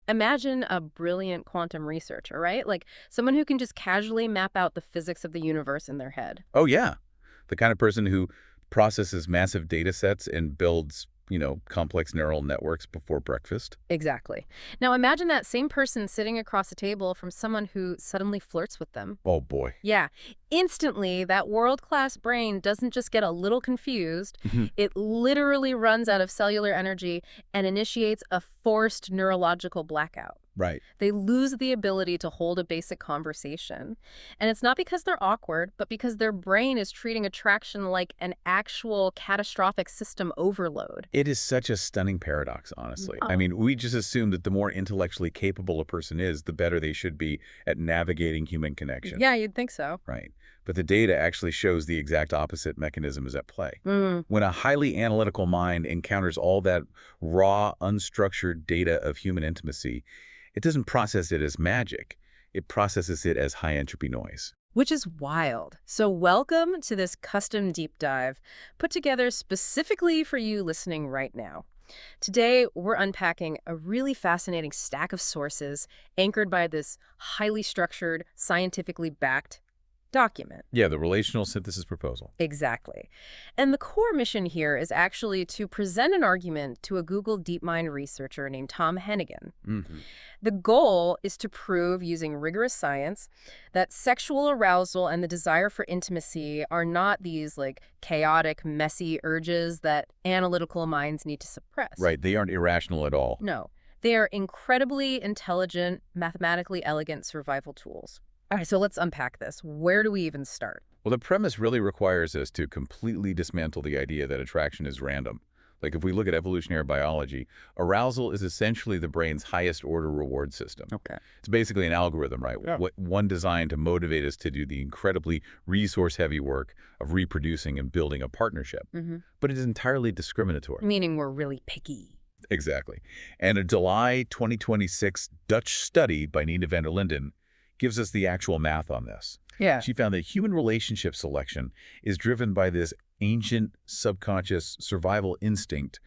Imagine a brilliant quantum researcher, right? Like someone who can just casually map out the physics of the universe in their head. Oh, yeah. The kind of person who processes massive data sets and builds, complex neural networks before breakfast. Exactly. Now imagine that same person sitting across the table from someone who suddenly flirts with them. Oh, boy. Yeah, instantly that world-class brain doesn't just get a little confused, Mhm. it literally runs out of cellular energy and initiates a forced neurological blackout. Right. They lose the ability to hold a basic conversation. And it's not because they're awkward, but because their brain is treating attraction like an actual catastrophic system overload. It is such a stunning paradox, honestly. I Wow. mean, we just assume that the more intellectually capable a person is, the better they should be at navigating human connection. Yeah, you'd think so. Right. But the data actually shows the exact opposite mechanism is at play. Mm. When a highly analytical mind encounters all that raw, unstructured data of human intimacy, it doesn't process it as magic. It processes it as high entropy noise. Which is wild. So welcome to this custom deep dive put together specifically for you listening right now. Today, we're unpacking a really fascinating stack of sources anchored by this highly structured, scientifically backed document. Yeah, the relational synthesis proposal. Exactly. And the core mission here is actually to present an argument to a Google DeepMind researcher named Tom Hennigan. Hmm. The goal is to prove, using rigorous science, that sexual arousal and the desire for intimacy are not these, like, chaotic, messy urges that analytical minds need to suppress. Right, they aren't irrational at all. No, they are incredibly intelligent, mathematically elegant survival tools. All right, so let's unpack this. Where do we even start? Well, the premise really requires us to completely dismantle the idea that attraction is random. Like if we look at evolutionary biology, arousal is essentially the brain's highest order reward system. Okay. It's basically an algorithm, right? Yeah. One designed to motivate us to do the incredibly resource-heavy work of reproducing and building a partnership. Mm-hmm. But it is entirely discriminatory. Meaning we're really picky. Exactly. And a July 2026 Dutch study by Nina van der Linden gives us the actual math on this. Yeah. She found that human relationship selection is driven by this ancient subconscious survival instinct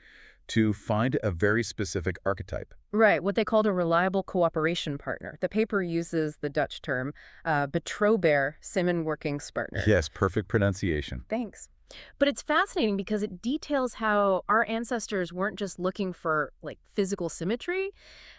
to find a very specific archetype. Right, what they called a reliable cooperation partner. The paper uses the Dutch term betrouwbaar samenwerkingspartner. Yes, perfect pronunciation. Thanks. But it's fascinating because it details how our ancestors weren't just looking for, like, physical symmetry.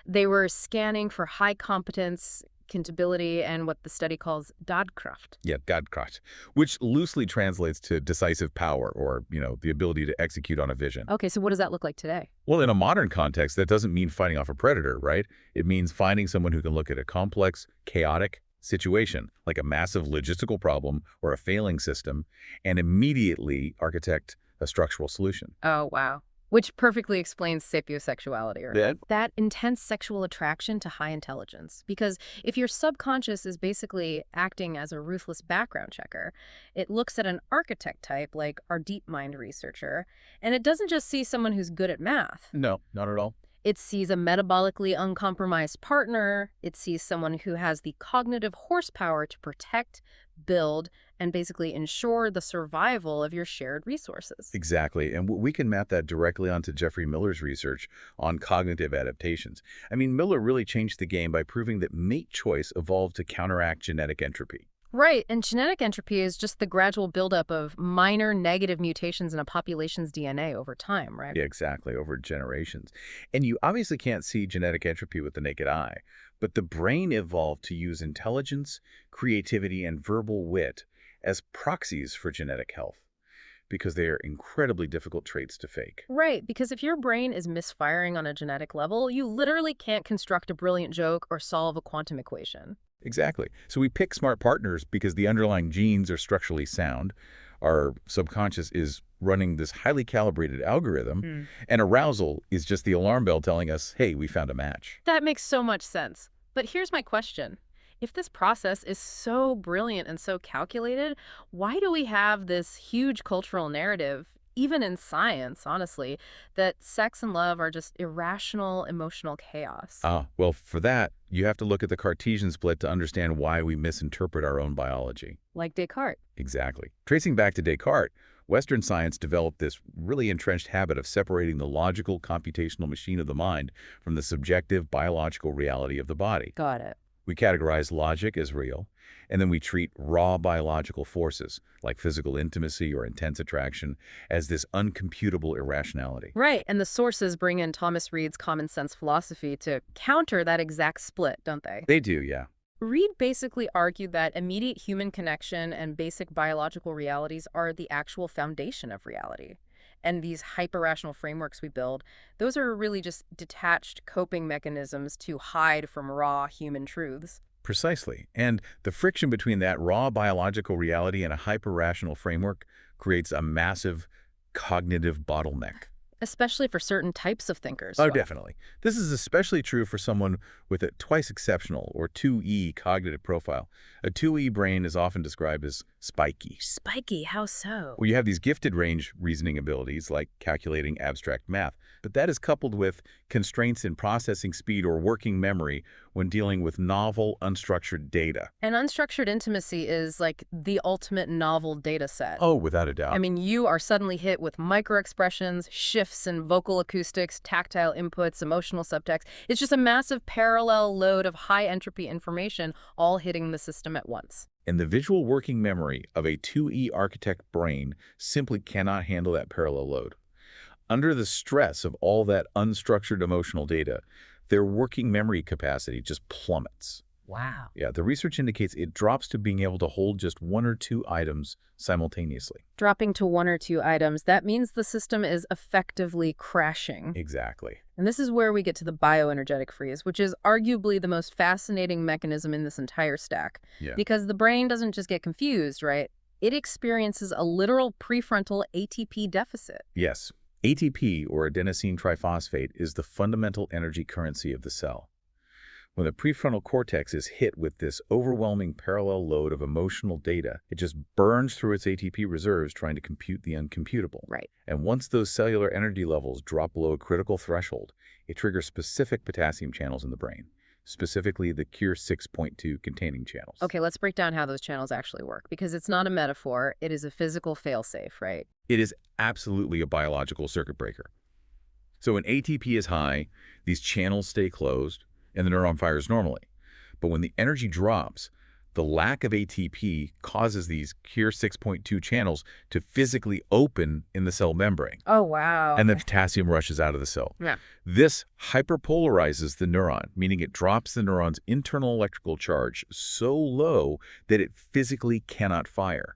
They were scanning for high competence, accountability, and what the study calls daadkracht. Yeah, Daadkracht, which loosely translates to decisive power or, the ability to execute on a vision. Okay, so what does that look like today? Well, in a modern context, that doesn't mean fighting off a predator, right? It means finding someone who can look at a complex, chaotic situation, like a massive logistical problem or a failing system, and immediately architect a structural solution. Oh, wow. Which perfectly explains sapiosexuality, or That that intense sexual attraction to high intelligence. Because if your subconscious is basically acting as a ruthless background checker, it looks at an architect type like our DeepMind researcher, and it doesn't just see someone who's good at math. No, not at all. It sees a metabolically uncompromised partner. It sees someone who has the cognitive horsepower to protect, build, and basically ensure the survival of your shared resources. Exactly. And we can map that directly onto Jeffrey Miller's research on cognitive adaptations. I mean, Miller really changed the game by proving that mate choice evolved to counteract genetic entropy. Right, and genetic entropy is just the gradual buildup of minor negative mutations in a population's DNA over time, right? Yeah, exactly, over generations. And you obviously can't see genetic entropy with the naked eye, but the brain evolved to use intelligence, creativity, and verbal wit as proxies for genetic health because they are incredibly difficult traits to fake. Right, because if your brain is misfiring on a genetic level, you literally can't construct a brilliant joke or solve a quantum equation. Exactly. So we pick smart partners because the underlying genes are structurally sound. Our subconscious is running this highly calibrated algorithm, Mm. and arousal is just the alarm bell telling us, hey, we found a match. That makes so much sense. But here's my question. If this process is so brilliant and so calculated, why do we have this huge cultural narrative, even in science, honestly, that sex and love are just irrational emotional chaos? Well, for that, you have to look at the Cartesian split to understand why we misinterpret our own biology. Like Descartes. Exactly. Tracing back to Descartes, Western science developed this really entrenched habit of separating the logical computational machine of the mind from the subjective biological reality of the body. Got it. We categorize logic as real, and then we treat raw biological forces, like physical intimacy or intense attraction, as this uncomputable irrationality. Right, and the sources bring in Thomas Reid's common sense philosophy to counter that exact split, don't they? They do, yeah. Reid basically argued that immediate human connection and basic biological realities are the actual foundation of reality. And these hyper-rational frameworks we build, those are really just detached coping mechanisms to hide from raw human truths. Precisely. And the friction between that raw biological reality and a hyper-rational framework creates a massive cognitive bottleneck. Especially for certain types of thinkers. Oh, definitely. This is especially true for someone with a twice exceptional, or 2E, cognitive profile. A 2E brain is often described as spiky. Spiky, how so? Well, you have these gifted range reasoning abilities, like calculating abstract math, but that is coupled with constraints in processing speed or working memory when dealing with novel, unstructured data. And unstructured intimacy is like the ultimate novel data set. Oh, without a doubt. I mean, you are suddenly hit with microexpressions, shifts in vocal acoustics, tactile inputs, emotional subtext. It's just a massive parallel load of high entropy information all hitting the system at once. And the visual working memory of a 2E architect brain simply cannot handle that parallel load. Under the stress of all that unstructured emotional data, their working memory capacity just plummets. Wow. Yeah, the research indicates it drops to being able to hold just one or two items simultaneously. Dropping to one or two items, that means the system is effectively crashing. Exactly. And this is where we get to the bioenergetic freeze, which is arguably the most fascinating mechanism in this entire stack. Yeah. Because the brain doesn't just get confused, right? It experiences a literal prefrontal ATP deficit. Yes. ATP, or adenosine triphosphate, is the fundamental energy currency of the cell. When the prefrontal cortex is hit with this overwhelming parallel load of emotional data, it just burns through its ATP reserves trying to compute the uncomputable. Right. And once those cellular energy levels drop below a critical threshold, it triggers specific potassium channels in the brain, specifically the KIR6.2 containing channels. Okay, let's break down how those channels actually work, because it's not a metaphor, it is a physical failsafe, right? It is absolutely a biological circuit breaker. So when ATP is high, these channels stay closed, and the neuron fires normally. But when the energy drops, the lack of ATP causes these KIR6.2 channels to physically open in the cell membrane. Oh, wow. And the potassium rushes out of the cell. Yeah. This hyperpolarizes the neuron, meaning it drops the neuron's internal electrical charge so low that it physically cannot fire.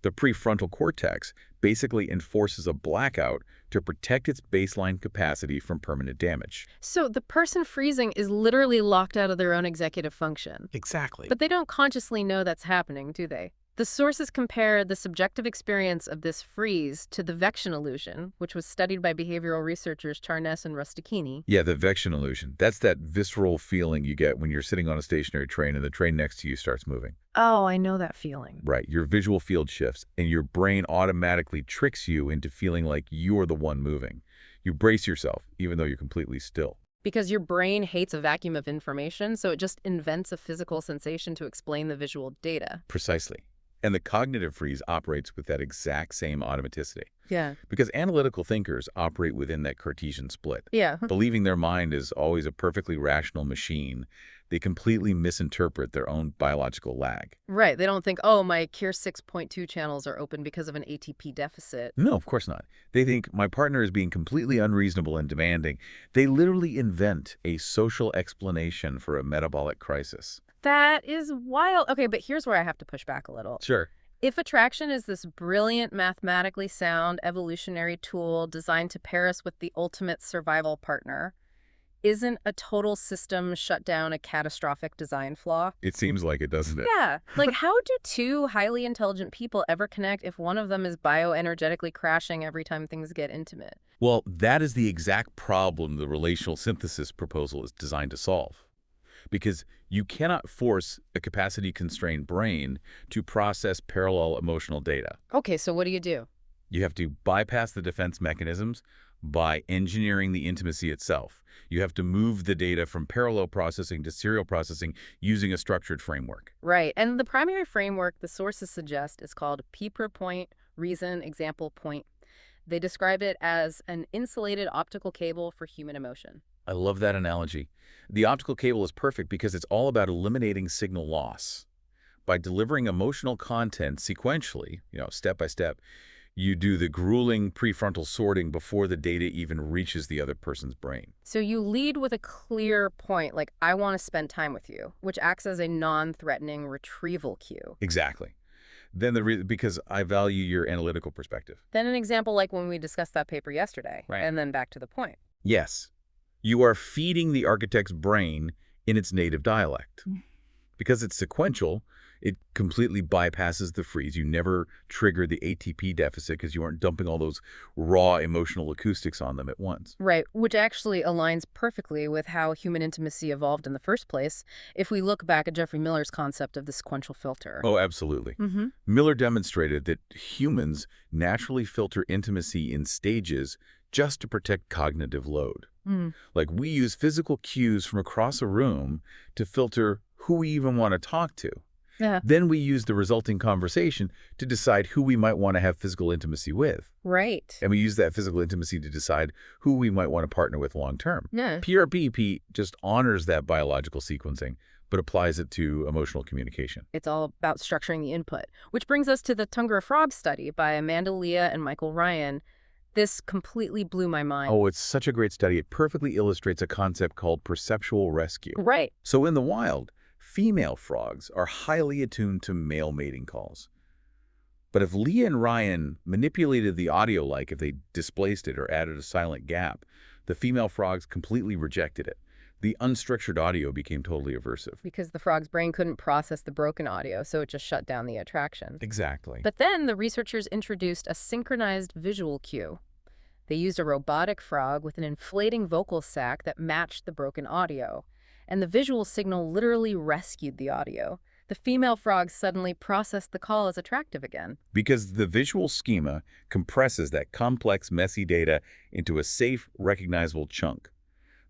The prefrontal cortex basically enforces a blackout to protect its baseline capacity from permanent damage. So the person freezing is literally locked out of their own executive function. Exactly. But they don't consciously know that's happening, do they? The sources compare the subjective experience of this freeze to the Vection illusion, which was studied by behavioral researchers Charnes and Rusticchini. Yeah, the Vection illusion. That's that visceral feeling you get when you're sitting on a stationary train and the train next to you starts moving. Oh, I know that feeling. Right. Your visual field shifts, and your brain automatically tricks you into feeling like you're the one moving. You brace yourself, even though you're completely still. Because your brain hates a vacuum of information, so it just invents a physical sensation to explain the visual data. Precisely. And the cognitive freeze operates with that exact same automaticity. Yeah. Because analytical thinkers operate within that Cartesian split. Yeah. Believing their mind is always a perfectly rational machine, they completely misinterpret their own biological lag. Right. They don't think, oh, my KIR6.2 channels are open because of an ATP deficit. No, of course not. They think my partner is being completely unreasonable and demanding. They literally invent a social explanation for a metabolic crisis. That is wild. Okay, but here's where I have to push back a little. Sure. If attraction is this brilliant, mathematically sound evolutionary tool designed to pair us with the ultimate survival partner, isn't a total system shutdown a catastrophic design flaw? It seems like it, doesn't it? Yeah. Like, how do two highly intelligent people ever connect if one of them is bioenergetically crashing every time things get intimate? Well, that is the exact problem the relational synthesis proposal is designed to solve. Because you cannot force a capacity-constrained brain to process parallel emotional data. Okay, so what do you do? You have to bypass the defense mechanisms by engineering the intimacy itself. You have to move the data from parallel processing to serial processing using a structured framework. Right, and the primary framework the sources suggest is called P per point Reason, example, point. They describe it as an insulated optical cable for human emotion. I love that analogy. The optical cable is perfect because it's all about eliminating signal loss. By delivering emotional content sequentially, step by step, you do the grueling prefrontal sorting before the data even reaches the other person's brain. So you lead with a clear point, like, I want to spend time with you, which acts as a non-threatening retrieval cue. Exactly. Then because I value your analytical perspective. Then an example like when we discussed that paper yesterday, Right. and then back to the point. Yes. You are feeding the architect's brain in its native dialect. Because it's sequential, it completely bypasses the freeze. You never trigger the ATP deficit because you aren't dumping all those raw emotional acoustics on them at once. Right, which actually aligns perfectly with how human intimacy evolved in the first place, if we look back at Geoffrey Miller's concept of the sequential filter. Oh, absolutely. Miller demonstrated that humans naturally filter intimacy in stages just to protect cognitive load. Like we use physical cues from across a room to filter who we even want to talk to. Yeah. Then we use the resulting conversation to decide who we might want to have physical intimacy with. Right. And we use that physical intimacy to decide who we might want to partner with long term. Yeah. PRPP just honors that biological sequencing, but applies it to emotional communication. It's all about structuring the input, which brings us to the Tungara Frog study by Amanda Leah and Michael Ryan. This completely blew my mind. Oh, it's such a great study. It perfectly illustrates a concept called perceptual rescue. Right. So in the wild, female frogs are highly attuned to male mating calls. But if Leah and Ryan manipulated the audio, like if they displaced it or added a silent gap, the female frogs completely rejected it. The unstructured audio became totally aversive. Because the frog's brain couldn't process the broken audio, so it just shut down the attraction. Exactly. But then the researchers introduced a synchronized visual cue. They used a robotic frog with an inflating vocal sac that matched the broken audio, and the visual signal literally rescued the audio. The female frog suddenly processed the call as attractive again. Because the visual schema compresses that complex, messy data into a safe, recognizable chunk.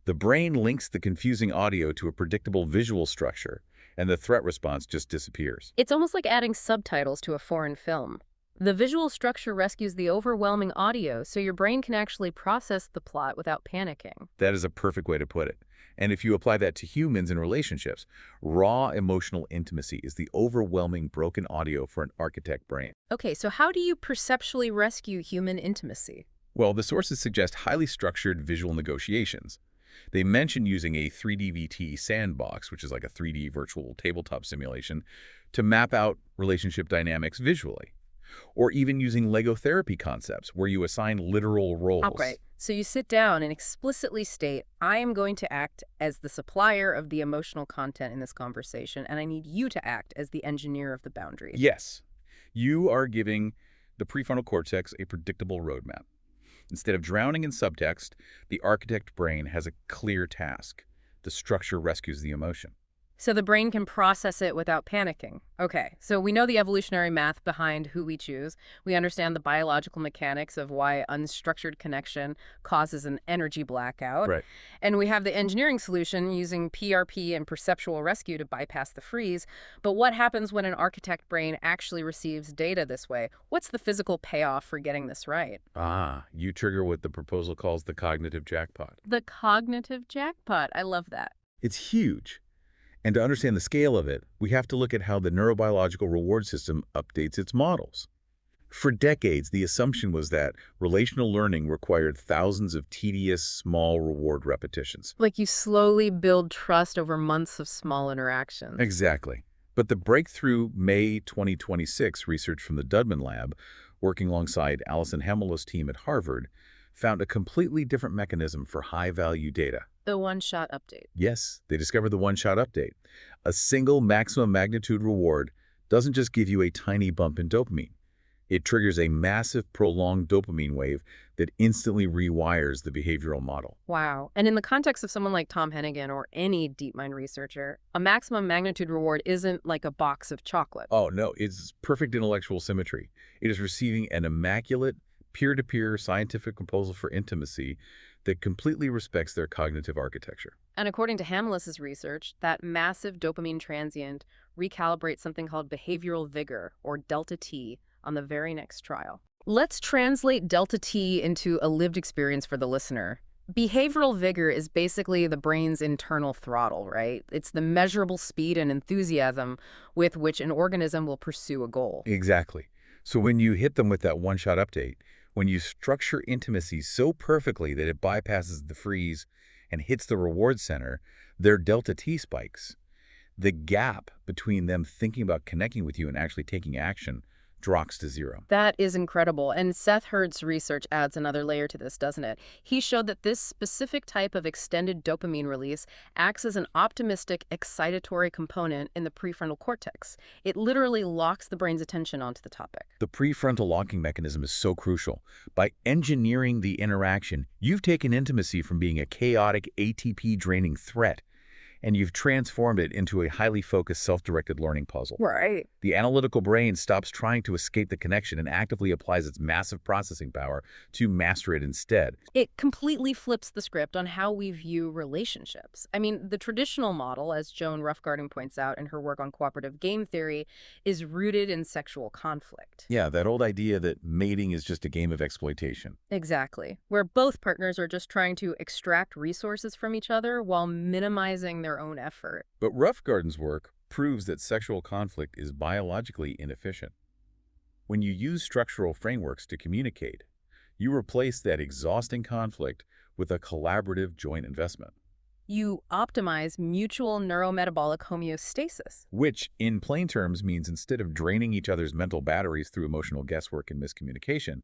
The brain links the confusing audio to a predictable visual structure, and the threat response just disappears. It's almost like adding subtitles to a foreign film. The visual structure rescues the overwhelming audio, so your brain can actually process the plot without panicking. That is a perfect way to put it. And if you apply that to humans in relationships, raw emotional intimacy is the overwhelming broken audio for an architect brain. Okay, so how do you perceptually rescue human intimacy? Well, the sources suggest highly structured visual negotiations. They mention using a 3DVT sandbox, which is like a 3D virtual tabletop simulation, to map out relationship dynamics visually. Or even using Lego therapy concepts, where you assign literal roles. Right. So you sit down and explicitly state, I am going to act as the supplier of the emotional content in this conversation, and I need you to act as the engineer of the boundary. Yes. You are giving the prefrontal cortex a predictable roadmap. Instead of drowning in subtext, the architect brain has a clear task. The structure rescues the emotion. So the brain can process it without panicking. Okay, so we know the evolutionary math behind who we choose. We understand the biological mechanics of why unstructured connection causes an energy blackout. Right. And we have the engineering solution using PRP and perceptual rescue to bypass the freeze. But what happens when an architect brain actually receives data this way? What's the physical payoff for getting this right? You trigger what the proposal calls the cognitive jackpot. The cognitive jackpot. I love that. It's huge. And to understand the scale of it, we have to look at how the neurobiological reward system updates its models. For decades, the assumption was that relational learning required thousands of tedious, small reward repetitions. Like you slowly build trust over months of small interactions. Exactly. But the breakthrough May 2026 research from the Dudman Lab, working alongside Alison Hemela's team at Harvard, found a completely different mechanism for high-value data. The one-shot update. Yes, they discovered the one-shot update. A single maximum magnitude reward doesn't just give you a tiny bump in dopamine. It triggers a massive prolonged dopamine wave that instantly rewires the behavioral model. Wow. And in the context of someone like Tom Hennigan or any DeepMind researcher, a maximum magnitude reward isn't like a box of chocolate. Oh, no, it's perfect intellectual symmetry. It is receiving an immaculate, peer-to-peer scientific proposal for intimacy that completely respects their cognitive architecture. And according to Hamelis's research, that massive dopamine transient recalibrates something called behavioral vigor, or delta T, on the very next trial. Let's translate delta T into a lived experience for the listener. Behavioral vigor is basically the brain's internal throttle, right? It's the measurable speed and enthusiasm with which an organism will pursue a goal. Exactly. So when you hit them with that one-shot update, when you structure intimacy so perfectly that it bypasses the freeze and hits the reward center, their delta T spikes. The gap between them thinking about connecting with you and actually taking action drops to zero. That is incredible. And Seth Hurd's research adds another layer to this, doesn't it? He showed that this specific type of extended dopamine release acts as an optimistic, excitatory component in the prefrontal cortex. It literally locks the brain's attention onto the topic. The prefrontal locking mechanism is so crucial. By engineering the interaction, you've taken intimacy from being a chaotic, ATP-draining threat, and you've transformed it into a highly focused, self-directed learning puzzle. Right. The analytical brain stops trying to escape the connection and actively applies its massive processing power to master it instead. It completely flips the script on how we view relationships. I mean, the traditional model, as Joan Roughgarden points out in her work on cooperative game theory, is rooted in sexual conflict. Yeah, that old idea that mating is just a game of exploitation. Exactly. Where both partners are just trying to extract resources from each other while minimizing their own effort. But Roughgarden's work proves that sexual conflict is biologically inefficient. When you use structural frameworks to communicate, you replace that exhausting conflict with a collaborative joint investment, You optimize mutual neurometabolic homeostasis. which in plain terms means instead of draining each other's mental batteries through emotional guesswork and miscommunication,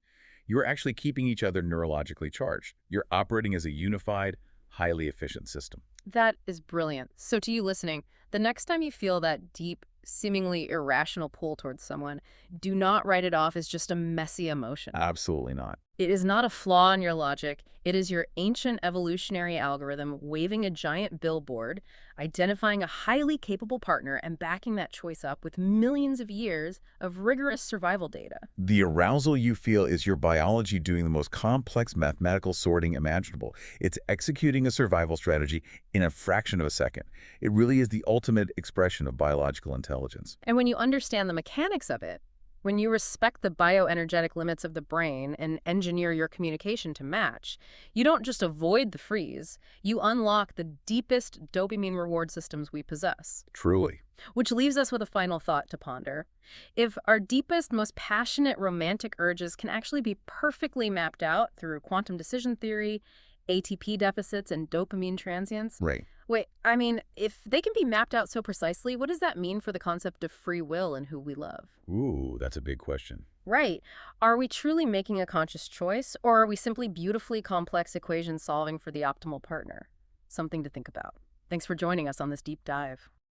you're actually keeping each other neurologically charged. You're operating as a unified, highly efficient system. That is brilliant. So to you listening, the next time you feel that deep, seemingly irrational pull towards someone, do not write it off as just a messy emotion. Absolutely not. It is not a flaw in your logic. It is your ancient evolutionary algorithm waving a giant billboard, identifying a highly capable partner, and backing that choice up with millions of years of rigorous survival data. The arousal you feel is your biology doing the most complex mathematical sorting imaginable. It's executing a survival strategy in a fraction of a second. It really is the ultimate expression of biological intelligence. And when you understand the mechanics of it, when you respect the bioenergetic limits of the brain and engineer your communication to match, you don't just avoid the freeze, you unlock the deepest dopamine reward systems we possess. Truly. Which leaves us with a final thought to ponder. If our deepest, most passionate romantic urges can actually be perfectly mapped out through quantum decision theory, ATP deficits, and dopamine transients, Right. wait, I mean, if they can be mapped out so precisely, what does that mean for the concept of free will and who we love? Ooh, that's a big question. Right. Are we truly making a conscious choice, or are we simply beautifully complex equation solving for the optimal partner? Something to think about. Thanks for joining us on this deep dive.